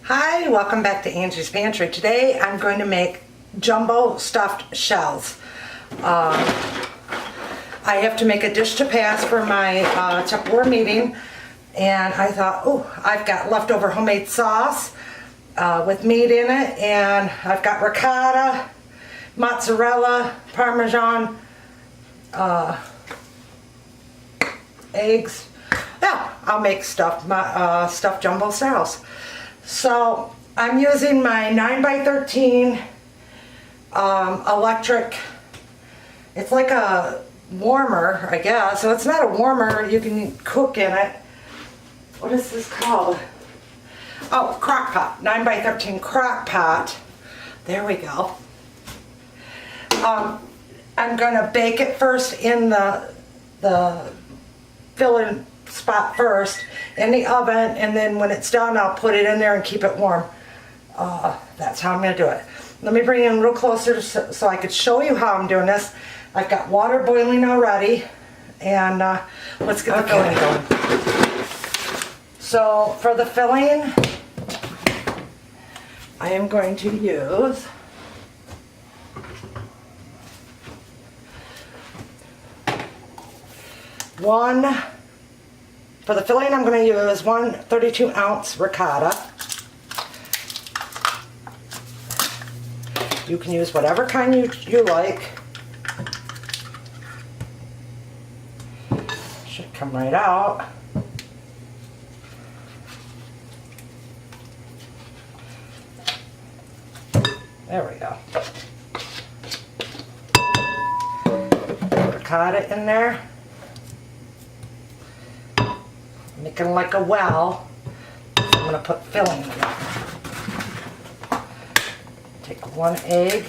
Hi, welcome back to Angie's Pantry. Today I'm going to make jumbo stuffed shells. I have to make a dish to pass for my Tupperware meeting, and I thought, oh, I've got leftover homemade sauce with meat in it, and I've got ricotta, mozzarella, Parmesan, eggs. Yeah, I'll make stuffed jumbo shells. So I'm using my 9x13 electric. It's like a warmer, I guess. So it's not a warmer. You can cook in it. What is this called? Oh, crock pot. 9x13 crock pot. There we go. I'm going to bake it first in the filling spot first in the oven, and then when it's done I'll put it in there and keep it warm. That's how I'm going to do it. Let me bring it in a little closer so I could show you how I'm doing this. I've got water boiling already, and let's get the filling going. So for the filling, I am going to use for the filling, I'm going to use one 32-ounce ricotta. You can use whatever kind you like. Should come right out. There we go. Ricotta in there. Making like a well. So I'm going to put filling in it. Take one egg.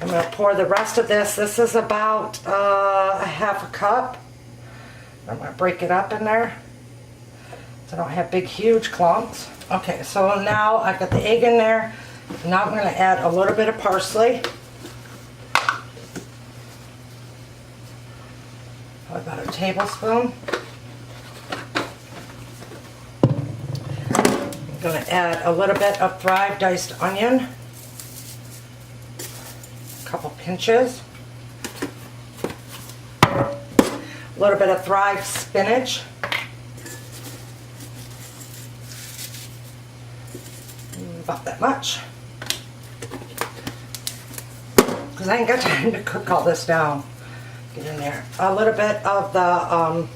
I'm going to pour the rest of this. This is about a half a cup. I'm going to break it up in there so I don't have big huge clumps. Okay, so now I've got the egg in there. Now I'm going to add a little bit of parsley. About a tablespoon. I'm going to add a little bit of fried diced onion, a couple pinches, a little bit of fried spinach, about that much, because I ain't got time to cook all this down. Get in there. A little bit of the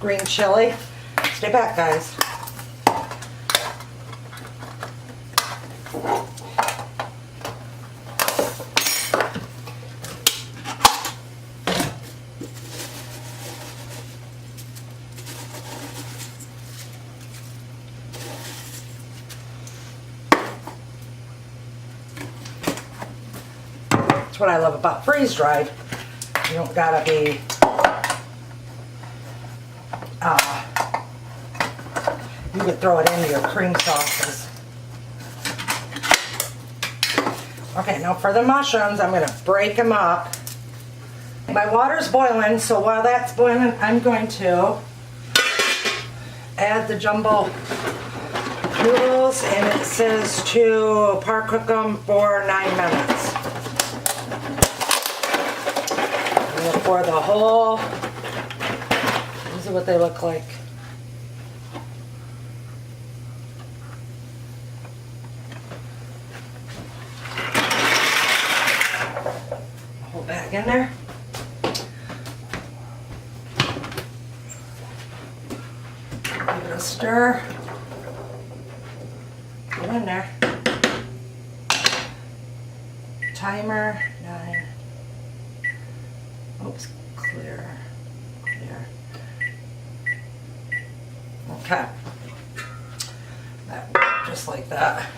green chili. Stay back, guys. That's what I love about freeze-dried. You don't gotta be you can throw it into your cream sauces. Okay, now for the mushrooms, I'm going to break them up. My water's boiling, so while that's boiling, I'm going to add the jumbo noodles, and it says to par cook them for 9 minutes. For the whole, this is what they look like. Whole bag in there. Give it a stir. Get in there. Timer 9. Oops, clear. Okay. That worked just like that.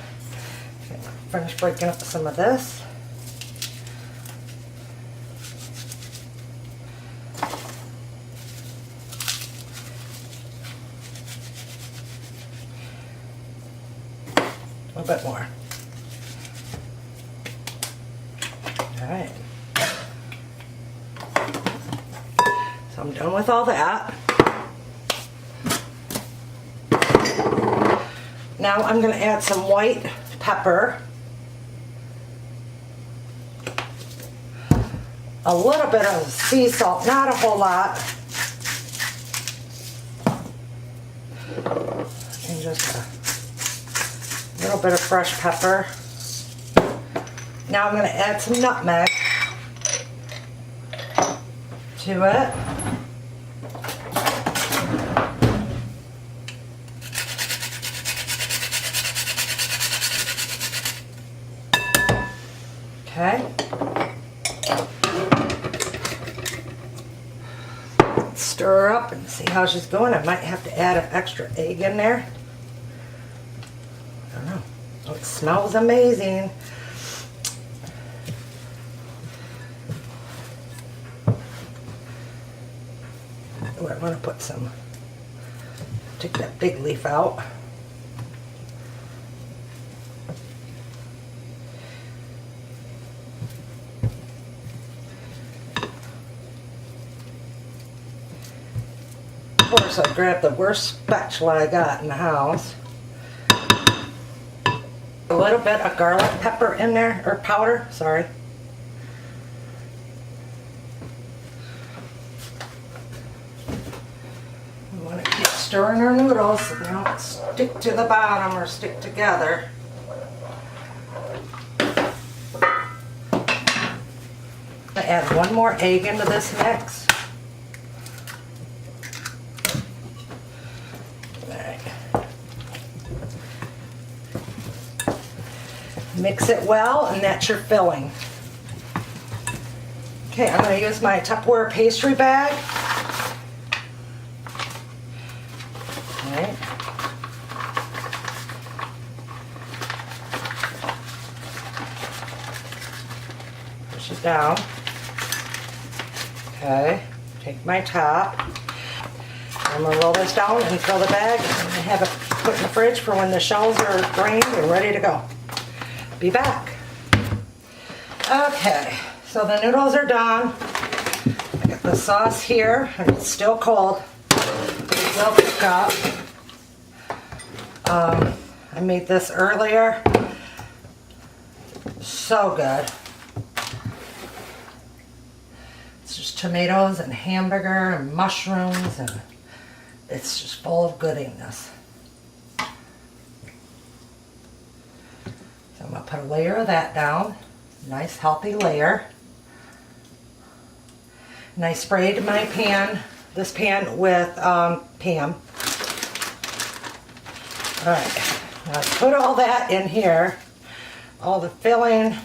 Okay, finish breaking up some of this. A little bit more. All right. So I'm done with all that. Now I'm going to add some white pepper, a little bit of sea salt, not a whole lot, and just a little bit of fresh pepper. Now I'm going to add some nutmeg to it. Okay. Stir her up and see how she's going. I might have to add an extra egg in there. I don't know. Oh, it smells amazing. Oh, I want to put some, take that big leaf out. Of course, I grabbed the worst spatula I got in the house. A little bit of garlic pepper in there, or powder, sorry. We want to keep stirring our noodles so they don't stick to the bottom or stick together. I add one more egg into this mix. Mix it well, and that's your filling. Okay, I'm going to use my Tupperware pastry bag. All right. Push it down. Okay, take my top. I'm going to roll this down and fill the bag and have it put in the fridge for when the shells are drained and ready to go. Be back. Okay, so the noodles are done. I got the sauce here, and it's still cold. It will cook up. I made this earlier. So good. It's just tomatoes and hamburger and mushrooms, and it's just full of goodiness. I'm going to put a layer of that down. Nice healthy layer. And I sprayed my pan, this pan with Pam. Alright, now I put all that in here, all the filling,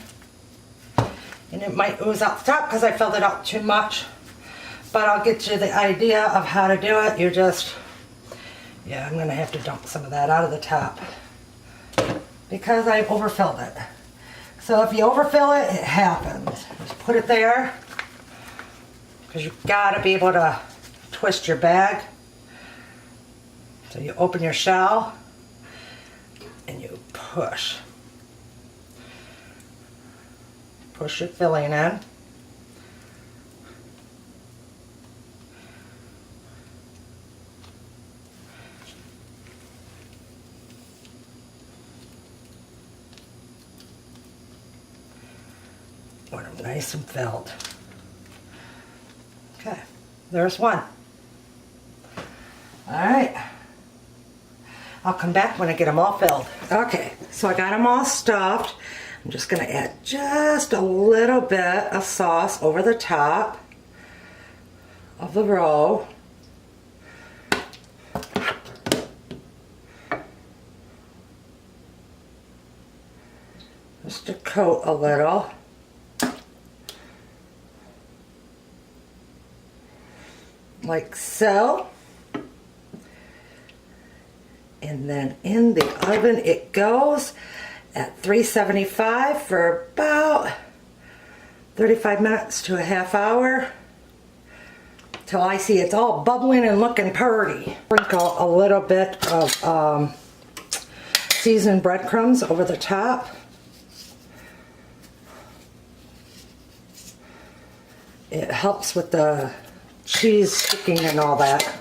and it might ooze out the top because I filled it out too much. But I'll get you the idea of how to do it. You just, yeah, I'm going to have to dump some of that out of the top, because I overfilled it. So if you overfill it, it happens. Just put it there, because you've got to be able to twist your bag. So you open your shell and you push. Push your filling in. Want them nice and filled. Okay, there's one. All right. I'll come back when I get them all filled. Okay, so I got them all stuffed. I'm just going to add just a little bit of sauce over the top of the roll. Just to coat a little. Like so. And then in the oven it goes at 375 for about 35 minutes to a half hour, till I see it's all bubbling and looking pretty. Sprinkle a little bit of seasoned breadcrumbs over the top. It helps with the cheese sticking and all that.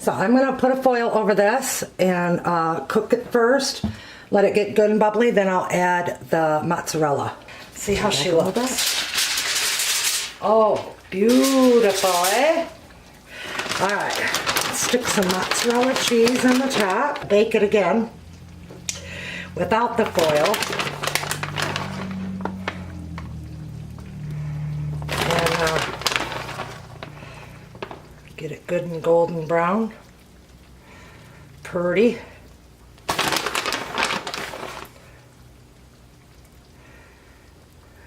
So I'm gonna put a foil over this and cook it first. Let it get good and bubbly, then I'll add the mozzarella. See how she looks. Oh, beautiful, eh? All right, stick some mozzarella cheese on the top. Bake it again without the foil. And get it good and golden brown. Pretty.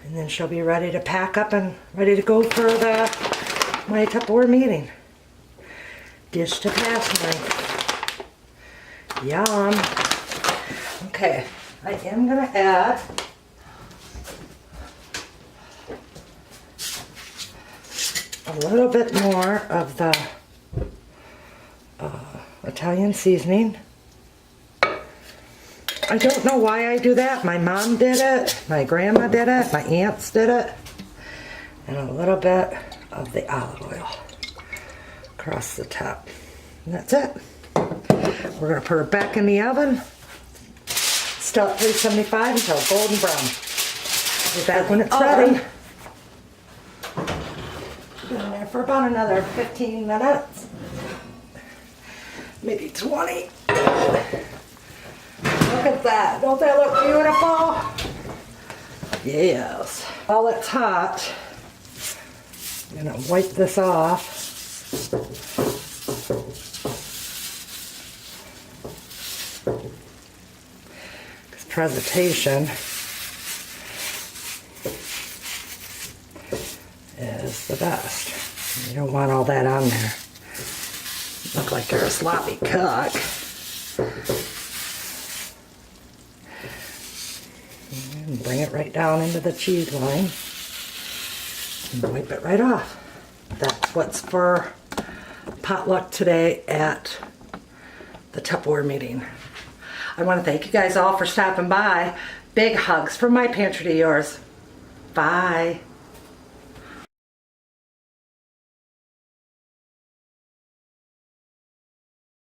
And then she'll be ready to pack up and ready to go for my Tupperware meeting. Dish to pass me. Yum. Okay, I am gonna add a little bit more of the Italian seasoning. I don't know why I do that. My mom did it, my grandma did it, my aunts did it. And a little bit of the olive oil across the top. And that's it. We're gonna put her back in the oven. Still at 375 until golden brown. Be back when it's ready. Put it in there for about another 15 minutes. Maybe 20. Look at that. Don't that look beautiful? Yes. While it's hot, I'm going to wipe this off. Because presentation is the best. You don't want all that on there. Look like you're a sloppy cook. And bring it right down into the cheese line and wipe it right off. That's what's for potluck today at the Tupperware meeting. I want to thank you guys all for stopping by. Big hugs from my pantry to yours. Bye.